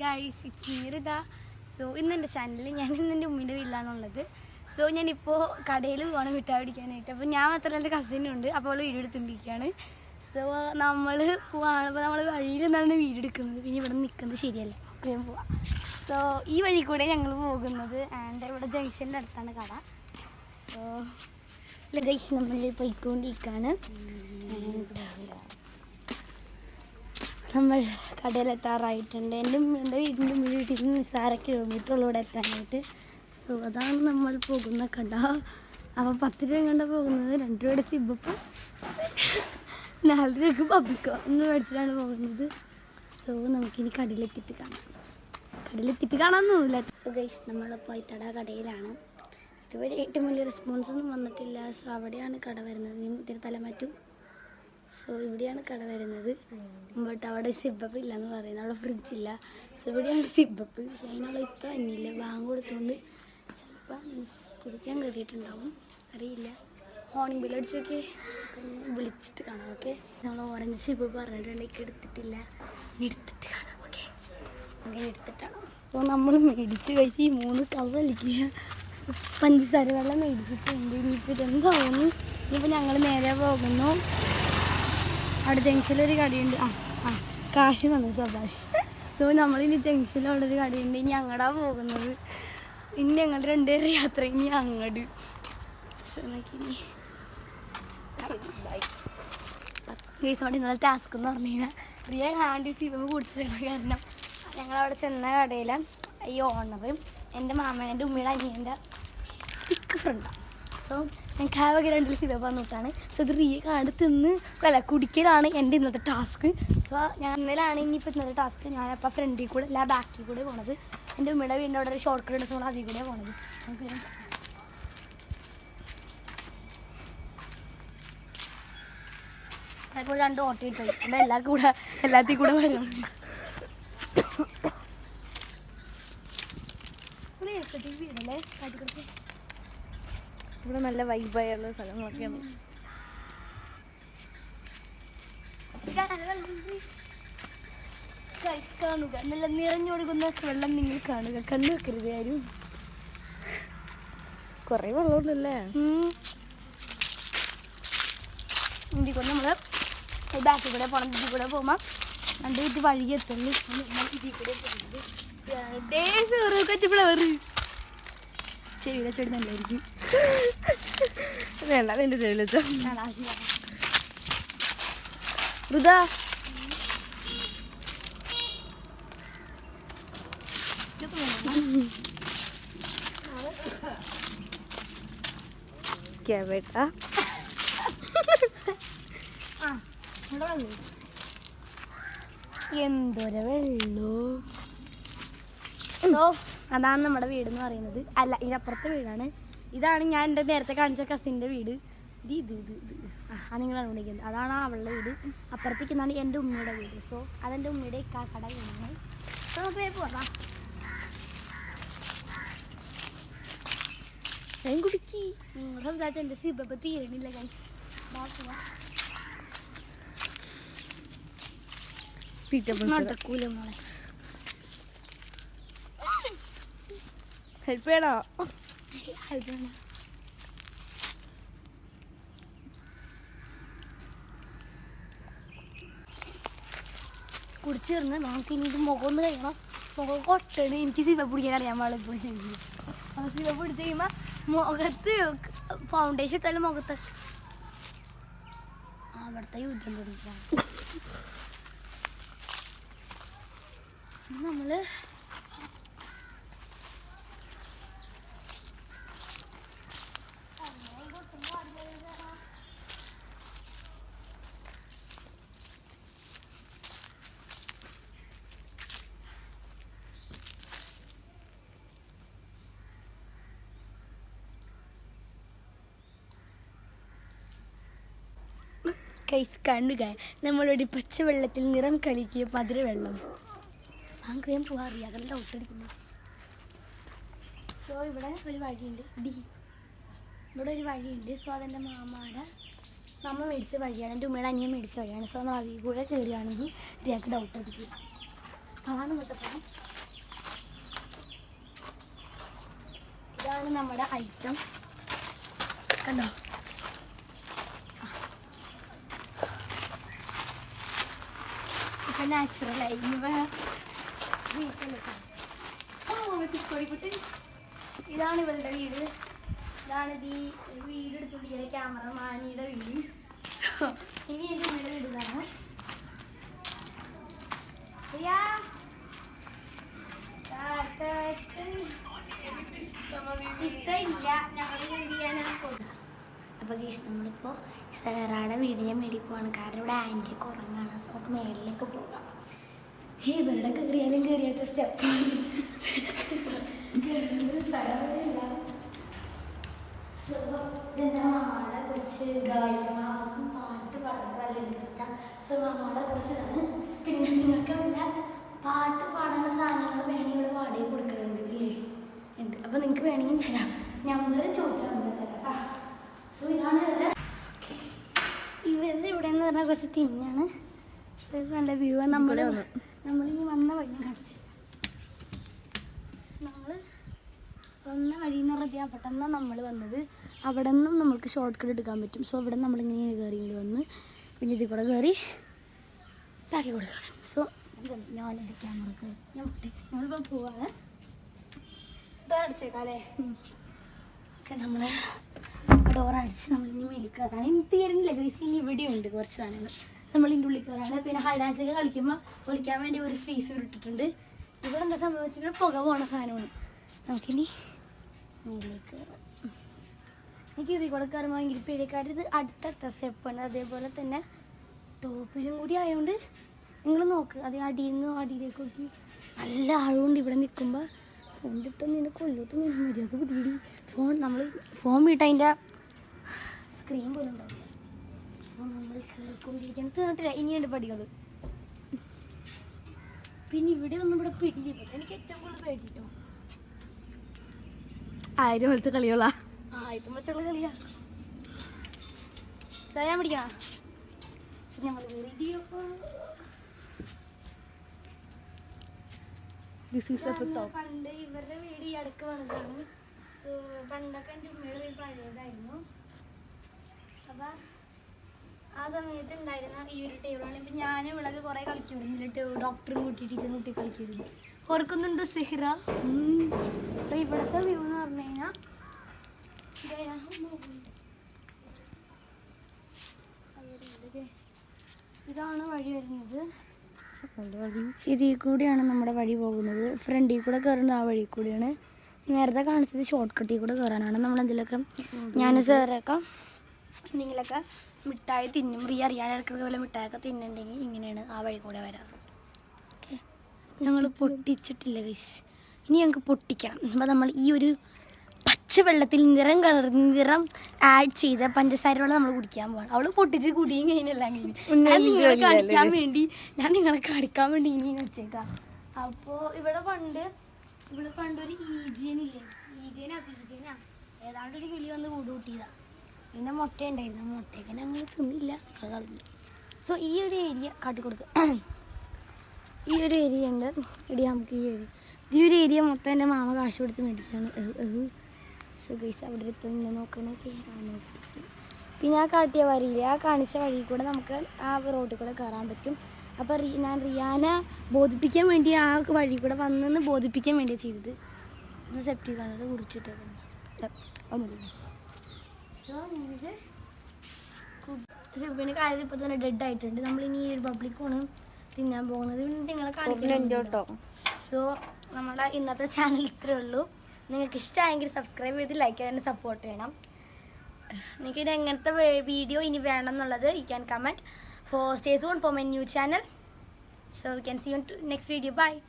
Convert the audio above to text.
Guys, it's me Ritha. So ഇന്നെൻ്റെ ചാനലിൽ ഞാൻ ഇന്നെൻ്റെ ഉമ്മീൻ്റെ വീട്ടിലാണുള്ളത്. സോ ഞാനിപ്പോൾ കടയിൽ പോകണം മിഠായി പിടിക്കാനായിട്ട്. അപ്പോൾ ഞാൻ മാത്രമല്ല, എൻ്റെ കസിനുണ്ട്. അപ്പോൾ അവൾ വീഡിയോ എടുത്തുകൊണ്ടിരിക്കുകയാണ്. സോ നമ്മൾ പോവാണ്. അപ്പോൾ നമ്മൾ വഴിയിൽ നിന്നാണ് വീഡിയോ എടുക്കുന്നത്. പിന്നെ ഇവിടെ നിൽക്കുന്നത് ശരിയല്ല, വേഗം പോവാം. സോ ഈ വഴി കൂടെ ഞങ്ങൾ പോകുന്നത്. ആൻഡ് ഇവിടെ ജംഗ്ഷൻ്റെ അടുത്താണ് കട. സോ ഗൈസ്, നമ്മൾ പോയിക്കൊണ്ടിരിക്കുകയാണ്. നമ്മൾ കടയിലെത്താറായിട്ടുണ്ട്. എൻ്റെ വീടിൻ്റെ വീട്ടിൽ നിന്ന് നിസ്സാര കിലോമീറ്ററുള്ളൂടെ എത്താനായിട്ട്. സോ അതാണ് നമ്മൾ പോകുന്ന കട. അപ്പോൾ 10 രൂപ കണ്ട പോകുന്നത്. 2 രൂപയുടെ സിബപ്പ്, 4 രൂപയ്ക്ക് പബ്ലിക്കോ എന്ന് മേടിച്ചിട്ടാണ് പോകുന്നത്. സോ നമുക്കിനി കടയിലെത്തിയിട്ട് കാണാമെന്നൊന്നുമില്ല. സോ ഗൈസ്, നമ്മൾ പോയിത്തട കടയിലാണ്. ഇതുവരെ ഏറ്റവും വലിയ റെസ്പോൺസൊന്നും വന്നിട്ടില്ല. സോ അവിടെയാണ് കട വരുന്നത്. ഇതിന് തലമാറ്റും. സോ ഇവിടെയാണ് കട വരുന്നത്. ബട്ട് അവിടെ സിബപ്പ് ഇല്ലയെന്ന് പറയുന്നത്. അവിടെ ഫ്രിഡ്ജില്ല. സോ ഇവിടെയാണ് സിബപ്പ്. പക്ഷേ അതിനുള്ള ഇത്ര തന്നെയില്ല. ബാങ്ക് കൊടുത്തുകൊണ്ട് ചിലപ്പോൾ തിരിക്കാൻ കയറിയിട്ടുണ്ടാവും, അറിയില്ല. ഹോണിംഗ് ബില്ല് അടിച്ചൊക്കെ വിളിച്ചിട്ട് കാണാം. ഓക്കെ, നമ്മൾ ഓറഞ്ച് സിബപ്പ് പറഞ്ഞിട്ടുണ്ടെങ്കിൽ എടുത്തിട്ടില്ല. ഇനി എടുത്തിട്ട് കാണാം. ഓക്കെ, അങ്ങനെ എടുത്തിട്ടാണ്. അപ്പോൾ നമ്മൾ മേടിച്ച് കഴിച്ച് ഈ 3 കവർ അടിക്കുക. പഞ്ചസാര വെള്ളം മേടിച്ചിട്ടുണ്ട്. ഇനിയിപ്പോൾ ഇതെന്താവുന്നു. ഇനിയിപ്പോൾ ഞങ്ങൾ നേരെ പോകുന്നു. അവിടെ ജംഗ്ഷനിലൊരു കടയുണ്ട്. കാശ് തന്നു സബാഷ്. സോ നമ്മളിനി ജംഗ്ഷനിൽ അവിടെ ഒരു കടയുണ്ട്. ഇനി അങ്ങടാണ് പോകുന്നത്. ഇനി ഞങ്ങൾ 2 പേരുടെ യാത്ര ഇനി അങ്ങോട്ട്. സോ നോക്കിനി അവിടെ ഇന്നലെ ടാസ്ക് എന്ന് പറഞ്ഞു കഴിഞ്ഞാൽ പ്രിയ ഹാൻഡ് സിബപ്പ് കുടിച്ചിട്ടുള്ള കാരണം ഞങ്ങളവിടെ ചെന്ന കടയിൽ ഈ ഓണർ എൻ്റെ മാമൻ, എൻ്റെ ഉമ്മയുടെ അനിയൻ്റെ തിക്ക് ഫ്രണ്ടാണ്. സോ ഞങ്ങൾക്ക് ആകെ 2 സിബപ്പ് വന്നിട്ടാണ്. സോ ഇത് റിയ കാണ്ട് തിന്ന് കുടിക്കലാണ് എൻ്റെ ഇന്നത്തെ ടാസ്ക്. സോ ഞാൻ ഇന്നലാണ് ഇനിയിപ്പോൾ ഇന്നത്തെ ടാസ്ക്. ഞാനപ്പോൾ ഫ്രണ്ടിൽ കൂടെ അല്ല ബാക്കിൽ കൂടെ പോണത്. എൻ്റെ ഉമ്മയുടെ വീടിൻ്റെ അവിടെ ഒരു ഷോർട്ട് കട്ട് ഉണ്ട്. അതിൽ കൂടെ പോണത്. നമുക്ക് ഇപ്പോൾ 2 ഓട്ടോ ഇട്ടു. അപ്പോൾ എല്ലാത്തിൽ കൂടെ വരണം. വീടല്ലേ കാട്ടിക്കൊടുത്ത്. ഇവിടെ നല്ല വൈബായുള്ള സ്ഥലങ്ങളൊക്കെയാണ്. കാണുക, നല്ല നിറഞ്ഞൊഴുകുന്ന വെള്ളം നിങ്ങൾ കാണുക. കണ്ടു വെക്കരുത് ആരും. കുറേ വെള്ളമുണ്ടല്ലേ. ഇതിൽ കൂടെ നമ്മൾ ബാക്കിൽ കൂടെ പോകണം. ഇതിൽ കൂടെ പോകുമ്പോൾ 2 മിനിറ്റ് വഴി എത്തുള്ളൂ. ഇതിൽ കൂടെ പോകുന്നത് ഫ്ലവർ ചെവിയിലെ ചെടി നല്ലായിരിക്കും. വേണ്ട, നിന്റെ ചെവിയിലെത്ത വൃതാ. ബേട്ടാ എന്തൊരു വെള്ളോ. സോ അതാണ് നമ്മുടെ വീടെന്ന് പറയുന്നത്. അല്ല, ഇതിനപ്പുറത്തെ വീടാണ്. ഇതാണ് ഞാൻ എൻ്റെ നേരത്തെ കാണിച്ച കസിൻ്റെ വീട്. ഇത് നിങ്ങളാണ് വിളിക്കുന്നത്. അതാണ് അവളുടെ വീട്. അപ്പുറത്തേക്കുന്നാണ് എൻ്റെ ഉമ്മയുടെ വീട്. സോ അതെൻ്റെ ഉമ്മയുടെ കട വീടാണ്. സോ നമുക്ക് പോകാം. ഞാൻ കുടിക്കി നിങ്ങൾ സംസാരിച്ച എൻ്റെ സിബപ്പ് തീരണില്ല ഗൈസ്. നടക്കൂല മോളെ. ഹെൽപ്പ് ചെയ്യണോ? കുടിച്ചിരുന്ന് നമുക്ക് ഇനി മുഖം ഒന്ന് കഴിയണം. മുഖം കൊട്ടണ്. എനിക്ക് സിബപ്പ് പിടിക്കാൻ അറിയാൻ പാടിപ്പോൾ. അപ്പോൾ സിബപ്പ് പിടിച്ച് കഴിയുമ്പോൾ മുഖത്ത് ഫൗണ്ടേഷൻ ഇട്ടാലും മുഖത്ത് അവിടുത്തെ യുദ്ധം തുടങ്ങിയ നമ്മൾ കൈസ് കാണുക. നമ്മളൊരു പച്ചവെള്ളത്തിൽ നിറം കളിക്കുക മധുരവെള്ളം. ആഗ്രഹം പോകാറില്ല, അതെല്ലാം ഡൗട്ടടിക്കുന്നു. സോ ഇവിടെ ഒരു വഴിയുണ്ട്. ഇവിടെ ഒരു വഴിയുണ്ട്. സോ അതെൻ്റെ മാമ മേടിച്ച വഴിയാണ്. എൻ്റെ ഉമ്മയുടെ അനിയൻ മേടിച്ച വഴിയാണ്. സോ നമ്മൾ അതിൽ കൂടെ കയറുകയാണെങ്കിൽ റിയാക്ക് ഡൗട്ട് അടിക്കുക. അതാണ് ഇന്നത്തെ പ്ലാൻ. നമ്മുടെ ഐറ്റം കണ്ടോ. ഇപ്പൊ നാച്ചുറലായി ഇതാണ് ഇവളുടെ വീട്. ഇതാണ് ഈ വീട് എടുത്തുകൊണ്ടിരിക്കുന്ന ക്യാമറമാനിയുടെ വീട്. ഇനി എൻ്റെ ഉമ്മയുടെ വീട് ഇതാണ്. ഇഷ്ടമില്ല ഞങ്ങളിങ്ങനെ എന്ത് ചെയ്യാനാണ് പോകുന്നത്. അപ്പോൾ ഗീസ് നമ്മളിപ്പോൾ സേറാടെ വീടിൻ്റെ മേളിൽ പോവാണ്. കാരണം ഇവിടെ ആൻറ്റിയൊക്കെ ഉറങ്ങാണ്. സോ നമുക്ക് മേളിലേക്ക് പോകാം. ഇവരുടെ കയറിയാത്ത സ്റ്റെപ്പ് സ്ഥലമില്ല. സോ ഇതെൻ്റെ മാമയുടെ കുറച്ച് ഗായികമാർക്കും പാട്ട് പാടുന്നത് നല്ല ഇൻട്രസ്റ്റാണ്. സോ മാമയുടെ കുറച്ചിതാണ്. പിന്നെ നിങ്ങൾക്ക് വല്ല പാട്ട് പാടുന്ന സാധനങ്ങൾ വേണമെങ്കിൽ ഇവിടെ വാടകയിൽ കൊടുക്കുന്നുണ്ട് ഇല്ലേ? ഉണ്ട്. അപ്പോൾ നിങ്ങൾക്ക് വേണമെങ്കിൽ തരാം. നമ്പർ ചോദിച്ചാൽ മതി തരാം കേട്ടോ. സോ ഇതാണ് ഇവിടെ. ഇവരുടെ ഇവിടെ എന്ന് പറഞ്ഞാൽ കുറച്ച് തിന്നാണ്. നല്ല വ്യൂ ആണ്. നമ്മളിനി വന്ന വഴി കാണിച്ചു. നമ്മൾ വന്ന വഴി എന്ന് പറഞ്ഞാൽ പെട്ടെന്ന് നമ്മൾ വന്നത് അവിടെ നിന്നും നമ്മൾക്ക് ഷോർട്ട് കട്ട് എടുക്കാൻ പറ്റും. സോ ഇവിടെ നമ്മളിങ്ങനെ കയറി വന്ന് പിന്നെ ഇതിൽ കൂടെ കയറി ബാക്കി കൊടുക്കാം. സോ ഞാനെൻ്റെ ക്യാമറ ഞങ്ങളിപ്പോൾ പോവാണ്. ഡോറടിച്ചേക്കാം അല്ലേ? ഓക്കെ, നമ്മൾ ഡോറടിച്ച് നമ്മളിനി മേലിൽ കയറാണ്. ഇനി തീരുന്നില്ല ഗൈസ്. ഇനി ഇവിടെയുണ്ട് കുറച്ച് സാധനങ്ങൾ. നമ്മളിൻ്റെ ഉള്ളിൽ കയറാണ്. പിന്നെ ഹൈ ഡാൻസൊക്കെ കളിക്കുമ്പോൾ ഒളിക്കാൻ വേണ്ടി ഒരു സ്പേസ് ഇട്ടിട്ടുണ്ട്. ഇവിടെ എന്താ സംഭവിച്ചാൽ ഇവിടെ പുക പോണ സാധനമാണ്. നമുക്കിനി മേലിലേക്ക് കയറാം. എനിക്ക് ഇതിൽ കൂടെ കയറുമ്പോൾ ഭയങ്കര പേടിക്കാർ. ഇത് അടുത്തടുത്ത സ്റ്റെപ്പാണ്. അതേപോലെ തന്നെ ടോപ്പിലും കൂടി ആയതുകൊണ്ട് നിങ്ങൾ നോക്ക്. അത് അടിയിൽ നിന്ന് അടിയിലേക്ക് നോക്കി നല്ല ആഴമുണ്ട്. ഇവിടെ നിൽക്കുമ്പോൾ ഫോൺ കിട്ടും നിന്നെ കൊല്ലോട്ട് മര്യാദ പിടിപിടി. ഫോൺ വീട്ട് അതിൻ്റെ സ്ക്രീൻ പോലും ഉണ്ടാവും. സോ നമ്മൾ കയറിക്കൊണ്ടിരിക്കാൻ തീർന്നിട്ടില്ല. ഇനിയുണ്ട് പടികൾ. പിന്നെ ഇവിടെ ഒന്നും ഇവിടെ പിടിയില്ല. എനിക്ക് ഏറ്റവും കൂടുതൽ പേടിട്ടോ 1000 വെച്ച കളികളാ. 1000 വെച്ചുള്ള കളിയാ. ഞാൻ പിടിക്കാം. നമ്മൾ പണ്ട് ഇവരുടെ വീട് ഈ അടുക്ക് വന്നതാണ്. സോ പണ്ടൊക്കെ എൻ്റെ ഉമ്മയുടെ വീട് പഴയതായിരുന്നു. അപ്പം ആ സമയത്ത് ഉണ്ടായിരുന്ന ഈ ഒരു ടേബിളാണ്. ഇപ്പം ഞാൻ ഇവിടെ കുറേ കളിക്കുമായിരുന്നു. ഡോക്ടറും കൂട്ടി ടീച്ചറും കൂട്ടി കളിക്കുമായിരുന്നു. ഓർക്കുന്നുണ്ടോ സിഹിറ? സോ ഇവിടുത്തെ വ്യൂ എന്ന് പറഞ്ഞു കഴിഞ്ഞാൽ ഇതാണ് വഴി വരുന്നത്. ഇതിൽ കൂടിയാണ് നമ്മുടെ വഴി പോകുന്നത്. ഫ്രണ്ടിൽ കൂടെ കയറുന്നത് ആ വഴി കൂടിയാണ്. നേരത്തെ കാണിച്ചത് ഷോർട്ട് കട്ടിൽ കൂടെ കയറാനാണ്. നമ്മളെന്തെങ്കിലുമൊക്കെ ഞാൻ സാറൊക്കെ എന്തെങ്കിലുമൊക്കെ മിഠായി തിന്നും. അറിയാനൊക്കെ പോലെ മിഠായൊക്കെ തിന്നുണ്ടെങ്കിൽ ഇങ്ങനെയാണ് ആ വഴി കൂടെ വരാറ്. ഓക്കെ, ഞങ്ങൾ പൊട്ടിച്ചിട്ടില്ല ഗൈസ്. ഇനി ഞങ്ങൾക്ക് പൊട്ടിക്കണം. അപ്പോൾ നമ്മൾ ഈ ഒരു പച്ചവെള്ളത്തിൽ നിറം ആഡ് ചെയ്ത പഞ്ചസാര വെള്ളം നമ്മൾ കുടിക്കാൻ പോകണം. അവള് പൊട്ടിച്ച് കുടിയും കഴിഞ്ഞെല്ലാം കഴിഞ്ഞു. നിങ്ങളെ കാണിക്കാൻ വേണ്ടി ഇനി വെച്ചേക്കാം. അപ്പോൾ ഇവിടെ പണ്ടൊരു ഈജിയനാ ഏതാണ്ട് ഒരു കിളി വന്ന് കൂട് കൂട്ടിയതാണ്. പിന്നെ മുട്ട ഉണ്ടായിരുന്നു. മുട്ടയൊക്കെ ഞങ്ങൾ തിന്നില്ല, കളഞ്ഞു. സോ ഈ ഒരു ഏരിയ കാട്ടിക്കൊടുക്കുക. ഈ ഒരു ഏരിയ ഉണ്ട്. ഇടി നമുക്ക് ഈ ഒരു ഏരിയ മൊത്തം എൻ്റെ മാമ കാശ് കൊടുത്ത് മേടിച്ചാണ്. സോ ഗൈസ് അവിടെ അടുത്ത് നിന്ന് നോക്കണൊക്കെ നോക്കി. പിന്നെ ആ കാട്ടിയ വഴിയില്ല, ആ കാണിച്ച വഴി കൂടെ നമുക്ക് ആ റോഡിൽ കൂടെ കയറാൻ പറ്റും. അപ്പോൾ ഞാൻ റിയാന ബോധിപ്പിക്കാൻ വേണ്ടി ആ വഴി കൂടെ വന്നെന്ന് ബോധിപ്പിക്കാൻ വേണ്ടിയാണ് ചെയ്തത്. ഒന്ന് സെപ്റ്റി കാണാതെ കുടിച്ചിട്ടേക്കണം. സോ ഞങ്ങൾക്ക് പിന്നെ കാര്യം ഇപ്പോൾ തന്നെ ഡെഡ് ആയിട്ടുണ്ട്. നമ്മളിനി ഈ പബ്ലിക്കാണ് തിന്നാൻ പോകുന്നത്. പിന്നെ നിങ്ങളെ കാണിക്കണം. സോ നമ്മുടെ ഇന്നത്തെ ചാനൽ ഇത്രയേ ഉള്ളൂ. നിങ്ങൾക്ക് ഇഷ്ടമായെങ്കിൽ സബ്സ്ക്രൈബ് ചെയ്ത് ലൈക്ക് ചെയ്ത് തന്നെ സപ്പോർട്ട് ചെയ്യണം. നിങ്ങൾക്ക് ഇത് എങ്ങനത്തെ വീഡിയോ ഇനി വേണം എന്നുള്ളത് you can comment. Stay tuned for my new channel. So we can see you in next video. Bye.